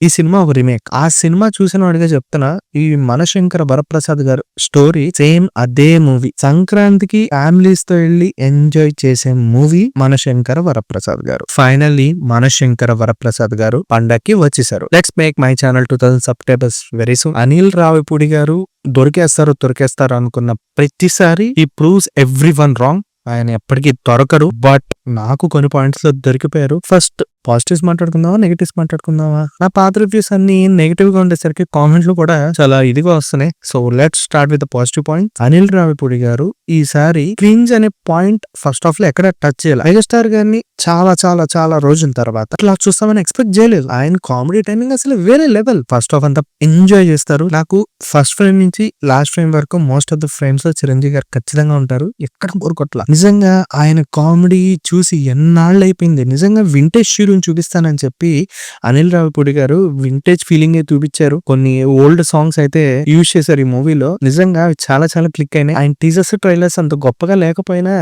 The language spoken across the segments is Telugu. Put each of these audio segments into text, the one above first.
ఈ సినిమా ఒక రీమేక్. ఆ సినిమా చూసిన వాడిగా చెప్తున్నా, ఈ మనశంకర వరప్రసాద్ గారు స్టోరీ సేమ్ అదే మూవీ. సంక్రాంతికి ఫ్యామిలీస్ తో వెళ్ళి ఎంజాయ్ చేసే మూవీ మనశంకర వరప్రసాద్ గారు. ఫైనల్లీ మనశంకర వరప్రసాద్ గారు పండక్కి వచ్చేసారు. Let's make my channel 2000 subscribers very soon. Anil Ravipudi గారు దొరికేస్తారు అనుకున్న ప్రతిసారి ఈ ప్రూవ్స్ ఎవ్రీ వన్ రాంగ్. ఆయన ఎప్పటికీ దొరకరు. బట్ నాకు కొన్ని పాయింట్స్ లో దొరికిపోయారు. ఫస్ట్ పాజిటివ్స్ మాట్లాడుకుందామా, నెగిటివ్స్ మాట్లాడుకుందామా? నా పాత రివ్యూస్ అన్ని నెగిటివ్ గా ఉండేసరికి కామెంట్లు కూడా చాలా ఇదిగా వస్తున్నాయి. So let's start with positive point. Anil Ravipudi గారు ఈసారి క్రింజ్ అనే పాయింట్ ఫస్ట్ హాఫ్ లో ఎక్కడ టచ్ చేయాలి. మెగాస్టార్ గారిని చాలా చాలా చాలా రోజుల తర్వాత అట్లా చూస్తామని ఎక్స్పెక్ట్ చేయలేదు. ఆయన కామెడీ టైమింగ్ అసలు వేరే లెవెల్. ఫస్ట్ హాఫ్ అంతా ఎంజాయ్ చేస్తారు. నాకు ఫస్ట్ ఫ్రేమ్ నుంచి లాస్ట్ ఫ్రేమ్ వరకు మోస్ట్ ఆఫ్ ద ఫ్రేమ్స్ లో చిరంజీవి గారు ఖచ్చితంగా ఉంటారు. ఎక్కడ కోరుకోట్ల. నిజంగా ఆయన కామెడీ చూసి ఎన్నాళ్ళు అయిపోయింది. నిజంగా వింటేజ్ చూపిస్తానని చెప్పి అనిల్ రావిపూడి గారు వింటేజ్ ఫీలింగ్ చూపించారు. కొన్ని ఓల్డ్ సాంగ్స్ అయితే యూజ్ చేశారు ఈ మూవీలో. నిజంగా చాలా చాలా క్లిక్ అయినాయి. ఆయన టీజర్స్ ట్రైలర్స్ అంత గొప్పగా లేకపోయినా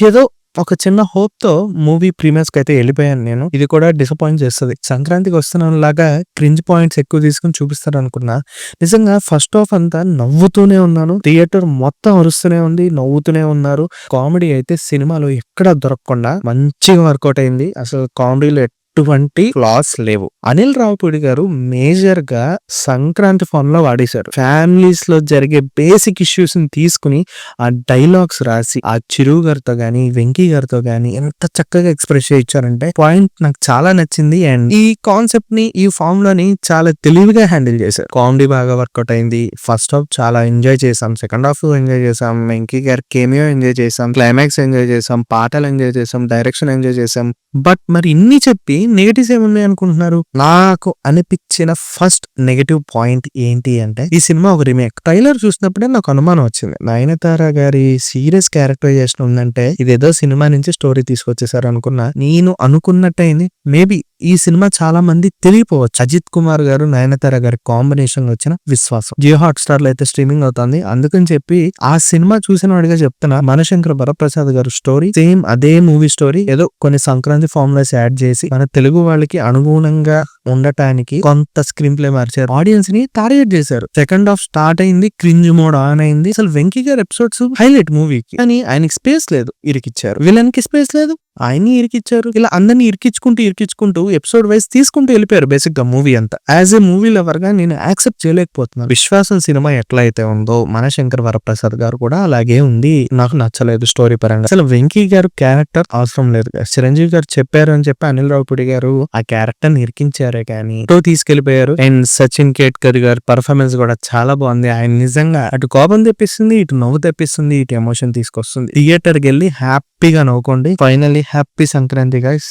ఏదో ఒక చిన్న హోప్ తో మూవీ ప్రీమియర్స్ కి అయితే వెళ్ళిపోయాను నేను. ఇది కూడా డిసప్పాయింట్ చేస్తుంది. సంక్రాంతికి వస్తున్నాను లాగా క్రింజ్ పాయింట్స్ ఎక్కువ తీసుకుని చూపిస్తారు అనుకున్నా. నిజంగా ఫస్ట్ హాఫ్ అంతా నవ్వుతూనే ఉన్నాను. థియేటర్ మొత్తం అరుస్తూనే ఉంది, నవ్వుతూనే ఉన్నారు. కామెడీ అయితే సినిమాలో ఎక్కడ దొరకకుండా మంచిగా వర్కౌట్ అయింది. అసలు కామెడీలో ఎటువంటి ఫ్లాస్ లేవు. అనిల్ రావిపూడి గారు మేజర్ గా సంక్రాంతి ఫామ్ లో వాడేశారు. ఫ్యామిలీస్ లో జరిగే బేసిక్ ఇష్యూస్ ని తీసుకుని ఆ డైలాగ్స్ రాసి ఆ చిరు గారితో గాని వెంకీ గారితో గాని ఎంత చక్కగా ఎక్స్ప్రెస్ చేయించారంటే పాయింట్ నాకు చాలా నచ్చింది. అండ్ ఈ కాన్సెప్ట్ ని ఈ ఫామ్ లోని చాలా తెలివిగా హ్యాండిల్ చేశారు. కామెడీ బాగా వర్కౌట్ అయింది. ఫస్ట్ హాఫ్ చాలా ఎంజాయ్ చేసాం, సెకండ్ హాఫ్ ఎంజాయ్ చేసాం, వెంకీ గారి కేమియో ఎంజాయ్ చేసాం, క్లైమాక్స్ ఎంజాయ్ చేసాం, పాటలు ఎంజాయ్ చేసాం, డైరెక్షన్ ఎంజాయ్ చేసాం. బట్ మరి ఇన్ని చెప్పి నెగటివ్స్ ఏమున్నాయి అనుకుంటున్నారు? నాకు అనిపించిన ఫస్ట్ నెగటివ్ పాయింట్ ఏంటి అంటే, ఈ సినిమా ఒక రీమేక్. ట్రైలర్ చూసినప్పుడే నాకు అనుమానం వచ్చింది. నయనతార గారి సీరియస్ క్యారెక్టరైజేషన్ ఉందంటే ఇదేదో సినిమా నుంచి స్టోరీ తీసుకొచ్చేసారు అనుకున్నా. నేను అనుకున్నట్టయింది. మేబీ ఈ సినిమా చాలా మంది తెలియపోవచ్చు. అజిత్ కుమార్ గారు నయనతార గారి కాంబినేషన్ లో వచ్చిన విశ్వాసం జియో హాట్ స్టార్ లో అయితే స్ట్రీమింగ్ అవుతుంది. అందుకని చెప్పి ఆ సినిమా చూసిన వాడిగా చెప్తున్నా, మనశంకర వరప్రసాద్ గారు స్టోరీ సేమ్ అదే మూవీ స్టోరీ. ఏదో కొన్ని సంక్రాంతి ఫార్ములాస్ యాడ్ చేసి మన తెలుగు వాళ్ళకి అనుగుణంగా ఉండటానికి కొంత స్క్రీన్ ప్లే మార్చారు. ఆడియన్స్ ని టార్గెట్ చేశారు. సెకండ్ హాఫ్ స్టార్ట్ అయింది, క్రింజ్ మోడ్ ఆన్ అయింది. అసలు వెంకీ గారి ఎపిసోడ్స్ హైలైట్ మూవీకి. కానీ ఆయనకి స్పేస్ లేదు, ఇరికిచ్చారు. విలన్ కి స్పేస్ లేదు, ఆయన్ని ఇరికిచ్చారు. ఇలా అందరినీ ఇరికించుకుంటూ ఎపిసోడ్ వైజ్ తీసుకుంటూ వెళ్ళిపోయారు. బేసిక్ గా మూవీ అంతా యాజ్ ఏ మూవీ లవర్ గా నేను యాక్సెప్ట్ చేయలేకపోతున్నాను. విశ్వాసం సినిమా ఎట్లా అయితే ఉందో మనశంకర్ వరప్రసాద్ గారు కూడా అలాగే ఉంది. నాకు నచ్చలేదు స్టోరీ పరంగా. అసలు వెంకీ గారు క్యారెక్టర్ అవసరం లేదు. చిరంజీవి గారు చెప్పారు అని చెప్పి అనిల్ రావిపూడి గారు ఆ క్యారెక్టర్ ని ఇరికించారే కానీ తీసుకెళ్లిపోయారు. అండ్ సచిన్ కేట్కర్ గారి పర్ఫార్మెన్స్ కూడా చాలా బాగుంది. ఆయన నిజంగా అటు కోపం తెప్పిస్తుంది, ఇటు నవ్వు తెప్పిస్తుంది, ఇటు ఎమోషన్ తీసుకొస్తుంది. థియేటర్ కి వెళ్ళి హ్యాపీగా నవ్వుకోండి. Finally happy Sankranti guys.